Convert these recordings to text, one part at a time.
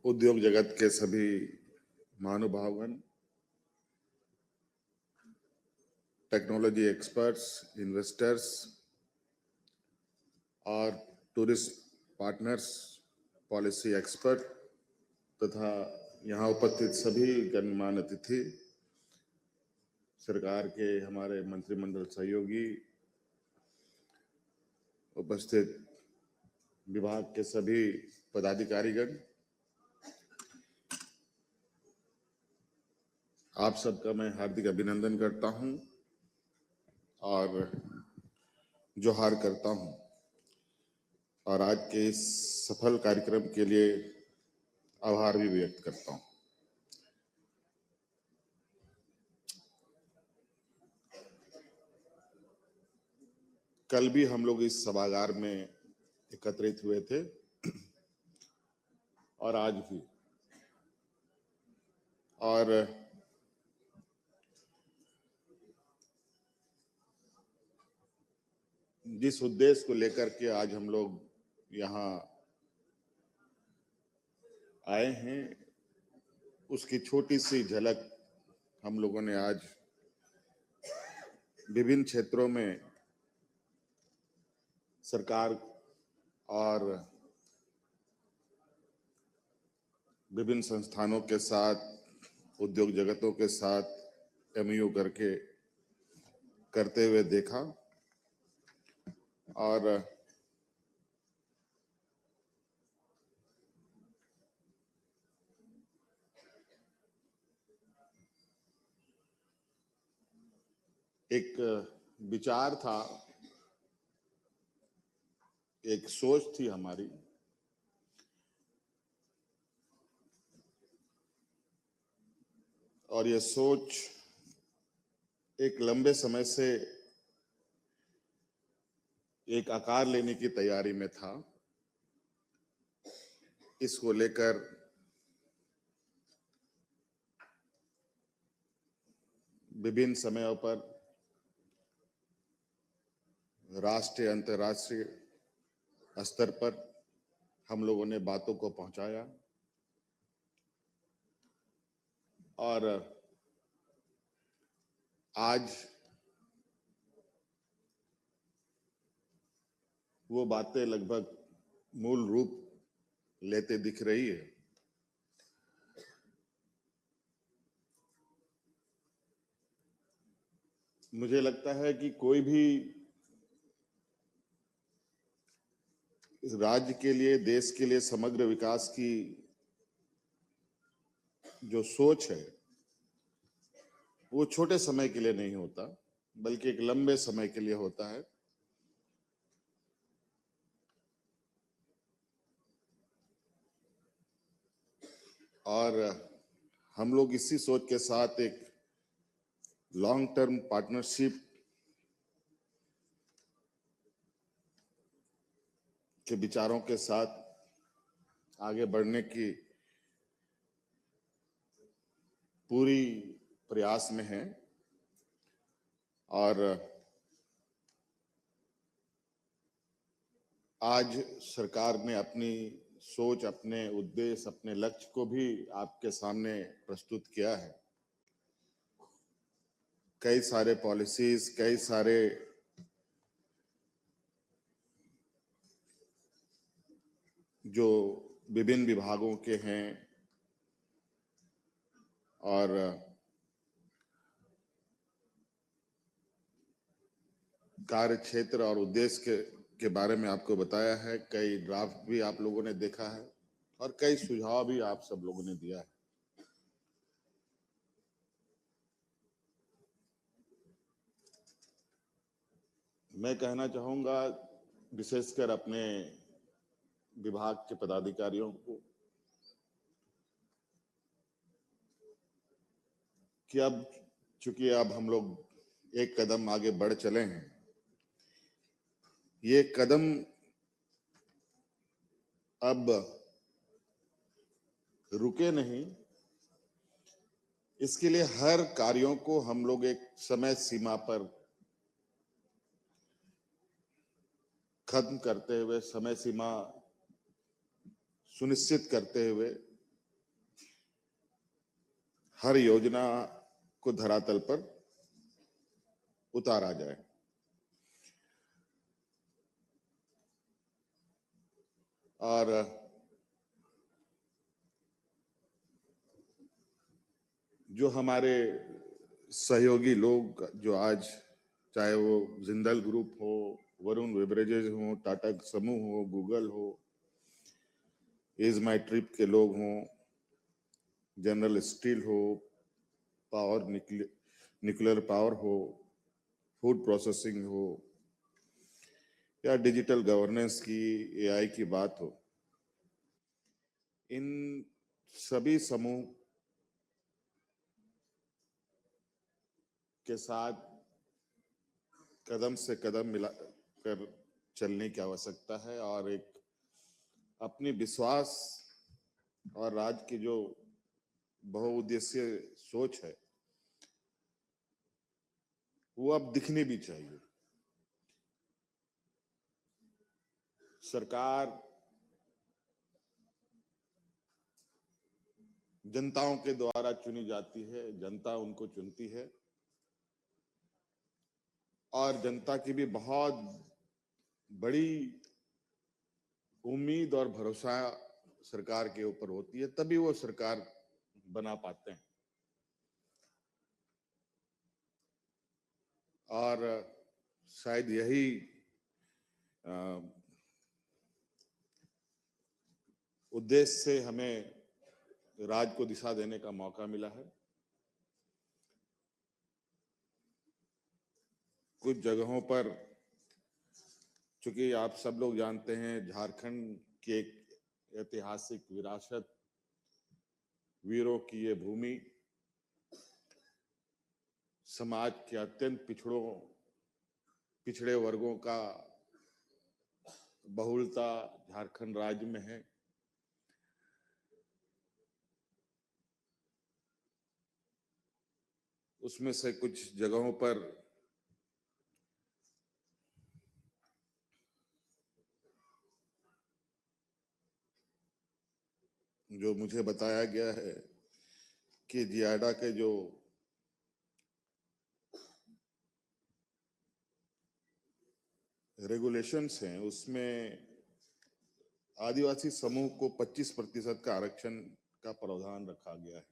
उद्योग जगत के सभी महानुभावगण, टेक्नोलॉजी एक्सपर्ट्स, इन्वेस्टर्स और टूरिस्ट पार्टनर्स, पॉलिसी एक्सपर्ट तथा यहाँ उपस्थित सभी गणमान्य अतिथि, सरकार के हमारे मंत्रिमंडल सहयोगी, उपस्थित विभाग के सभी पदाधिकारीगण, आप सबका मैं हार्दिक अभिनंदन करता हूं और जोहार करता हूं और आज के इस सफल कार्यक्रम के लिए आभार भी व्यक्त करता हूं। कल भी हम लोग इस सभागार में एकत्रित हुए थे और आज भी, और जिस उद्देश्य को लेकर के आज हम लोग यहाँ आए हैं उसकी छोटी सी झलक हम लोगों ने आज विभिन्न क्षेत्रों में सरकार और विभिन्न संस्थानों के साथ, उद्योग जगतों के साथ एमओयू करके करते हुए देखा और एक विचार था, एक सोच थी हमारी और ये सोच एक लंबे समय से एक आकार लेने की तैयारी में था। इसको लेकर विभिन्न समयों पर राष्ट्रीय अंतर्राष्ट्रीय स्तर पर हम लोगों ने बातों को पहुंचाया और आज वो बातें लगभग मूल रूप लेते दिख रही है। मुझे लगता है कि कोई भी राज्य के लिए, देश के लिए समग्र विकास की जो सोच है वो छोटे समय के लिए नहीं होता, बल्कि एक लंबे समय के लिए होता है। और हम लोग इसी सोच के साथ एक लॉन्ग टर्म पार्टनरशिप के विचारों के साथ आगे बढ़ने की पूरी प्रयास में है और आज सरकार ने अपनी सोच, अपने उद्देश्य, अपने लक्ष्य को भी आपके सामने प्रस्तुत किया है। कई सारे पॉलिसीज, कई सारे जो विभिन्न विभागों के हैं और कार्य क्षेत्र और उद्देश्य के बारे में आपको बताया है। कई ड्राफ्ट भी आप लोगों ने देखा है और कई सुझाव भी आप सब लोगों ने दिया है। मैं कहना चाहूंगा विशेषकर अपने विभाग के पदाधिकारियों को कि अब चूंकि अब हम लोग एक कदम आगे बढ़ चले हैं, ये कदम अब रुके नहीं। इसके लिए हर कार्यों को हम लोग एक समय सीमा पर खत्म करते हुए, समय सीमा सुनिश्चित करते हुए हर योजना को धरातल पर उतारा जाए। और जो हमारे सहयोगी लोग जो आज, चाहे वो जिंदल ग्रुप हो, वरुण बेवरेजेज हो, टाटा समूह हो, गूगल हो, इज माई ट्रिप के लोग हों, जनरल स्टील हो, पावर न्यूक्लियर पावर हो, फूड प्रोसेसिंग हो, या डिजिटल गवर्नेंस की, एआई की बात हो, इन सभी समूह के साथ कदम से कदम मिला कर चलने की आवश्यकता है। और एक अपनी विश्वास और राज्य की जो बहुउद्देशीय सोच है वो अब दिखनी भी चाहिए। सरकार जनताओं के द्वारा चुनी जाती है, जनता उनको चुनती है, और जनता की भी बहुत बड़ी उम्मीद और भरोसा सरकार के ऊपर होती है, तभी वो सरकार बना पाते हैं। और शायद यही उद्देश्य से हमें राज्य को दिशा देने का मौका मिला है। कुछ जगहों पर, चूंकि आप सब लोग जानते हैं, झारखंड की एक ऐतिहासिक विरासत, वीरों की ये भूमि, समाज के अत्यंत पिछड़े वर्गों का बहुलता झारखंड राज्य में है। उसमें से कुछ जगहों पर जो मुझे बताया गया है कि जियाडा के जो रेगुलेशंस हैं उसमें आदिवासी समूह को 25% का आरक्षण का प्रावधान रखा गया है।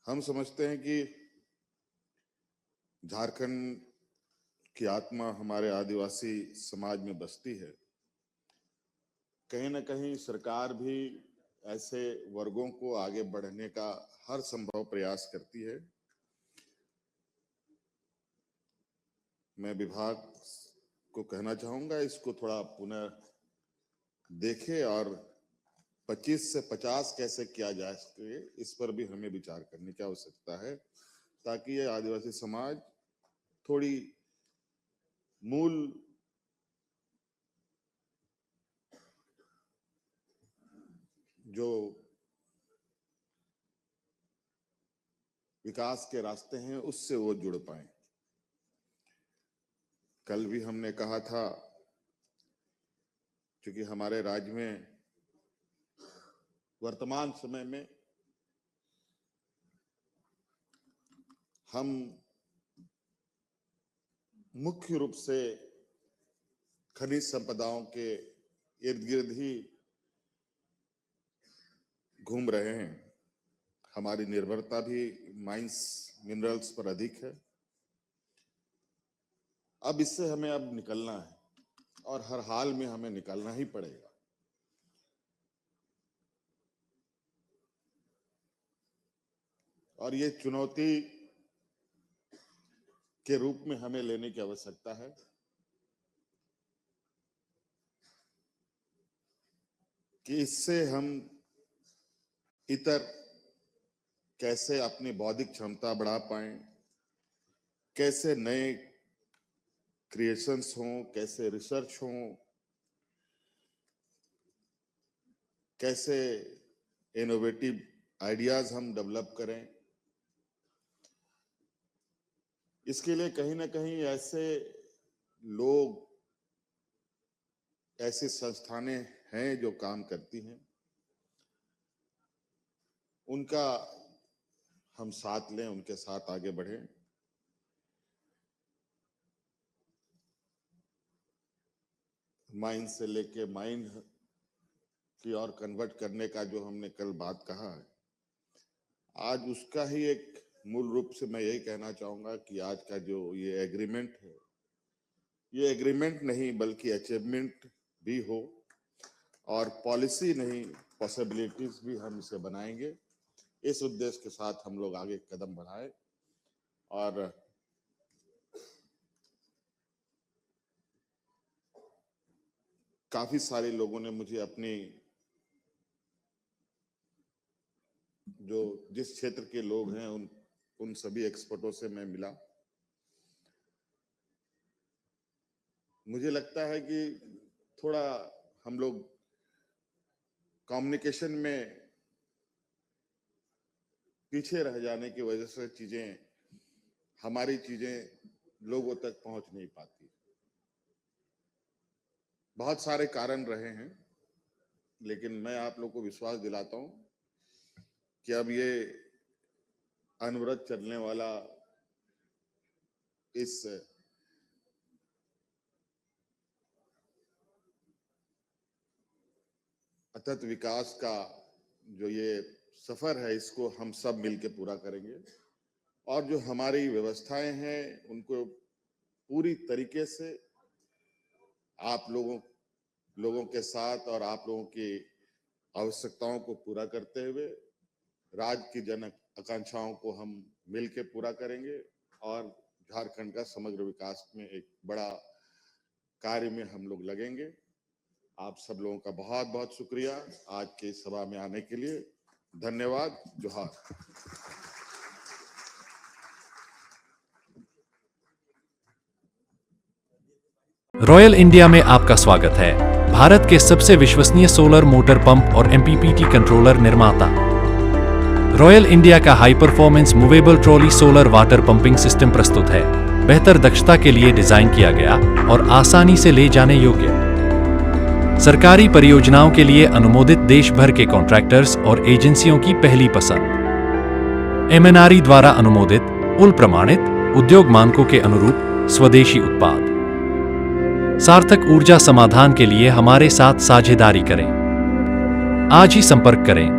हम समझते हैं कि झारखंड की आत्मा हमारे आदिवासी समाज में बसती है। कहीं ना कहीं सरकार भी ऐसे वर्गों को आगे बढ़ने का हर संभव प्रयास करती है। मैं विभाग को कहना चाहूंगा, इसको थोड़ा पुनः देखे और 25 से 50 कैसे किया जा सके, इस पर भी हमें विचार करने की आवश्यकता है, ताकि ये आदिवासी समाज थोड़ी मूल जो विकास के रास्ते हैं उससे वो जुड़ पाए। कल भी हमने कहा था, क्योंकि हमारे राज्य में वर्तमान समय में हम मुख्य रूप से खनिज संपदाओं के इर्द गिर्द ही घूम रहे हैं। हमारी निर्भरता भी माइंस मिनरल्स पर अधिक है। अब इससे हमें अब निकलना है और हर हाल में हमें निकलना ही पड़ेगा। और ये चुनौती के रूप में हमें लेने की आवश्यकता है कि इससे हम इतर कैसे अपनी बौद्धिक क्षमता बढ़ा पाएं, कैसे नए क्रिएशंस हों, कैसे रिसर्च हों, कैसे इनोवेटिव आइडियाज हम डेवलप करें। इसके लिए कहीं ना कहीं ऐसे लोग, ऐसी संस्थानें हैं जो काम करती हैं। उनका हम साथ लें, उनके साथ आगे बढ़ें। माइंड से लेके माइंड की ओर कन्वर्ट करने का जो हमने कल बात कहा है, आज उसका ही एक मूल रूप से मैं यही कहना चाहूंगा कि आज का जो ये एग्रीमेंट है, ये एग्रीमेंट नहीं बल्कि अचीवमेंट भी हो, और पॉलिसी नहीं पॉसिबिलिटीज भी हम इसे बनाएंगे। इस उद्देश्य के साथ हम लोग आगे कदम बढ़ाएं। और काफी सारे लोगों ने मुझे अपनी जो जिस क्षेत्र के लोग हैं उन सभी एक्सपर्टों से मैं मिला। मुझे लगता है कि थोड़ा हम लोग कम्युनिकेशन में पीछे रह जाने की वजह से हमारी चीजें लोगों तक पहुंच नहीं पाती। बहुत सारे कारण रहे हैं, लेकिन मैं आप लोग को विश्वास दिलाता हूं कि अब ये अनवरत चलने वाला इस अथक विकास का जो ये सफर है, इसको हम सब मिलकर पूरा करेंगे। और जो हमारी व्यवस्थाएं हैं उनको पूरी तरीके से आप लोगों के साथ और आप लोगों की आवश्यकताओं को पूरा करते हुए राज्य की जन आकांक्षाओं को हम मिलकर पूरा करेंगे और झारखंड का समग्र विकास में एक बड़ा कार्य में हम लोग लगेंगे। आप सब लोगों का बहुत बहुत शुक्रिया आज के सभा में आने के लिए। धन्यवाद। जोहार। रॉयल इंडिया में आपका स्वागत है। भारत के सबसे विश्वसनीय सोलर मोटर पंप और एमपीपीटी कंट्रोलर निर्माता रॉयल इंडिया का high performance movable trolley solar water pumping system प्रस्तुत है। बेहतर दक्षता के लिए डिजाइन किया गया और आसानी से ले जाने योग्य। सरकारी परियोजनाओं के लिए अनुमोदित देश भर के कॉन्ट्रैक्टर्स और एजेंसियों की पहली पसंद। एमएनआरई द्वारा अनुमोदित, उल प्रमाणित, उद्योग मानकों के अनुरूप स्वदेशी उत्पाद। सार्थक ऊर्जा समाधान के लिए हमारे साथ साझेदारी करें। आज ही संपर्क करें।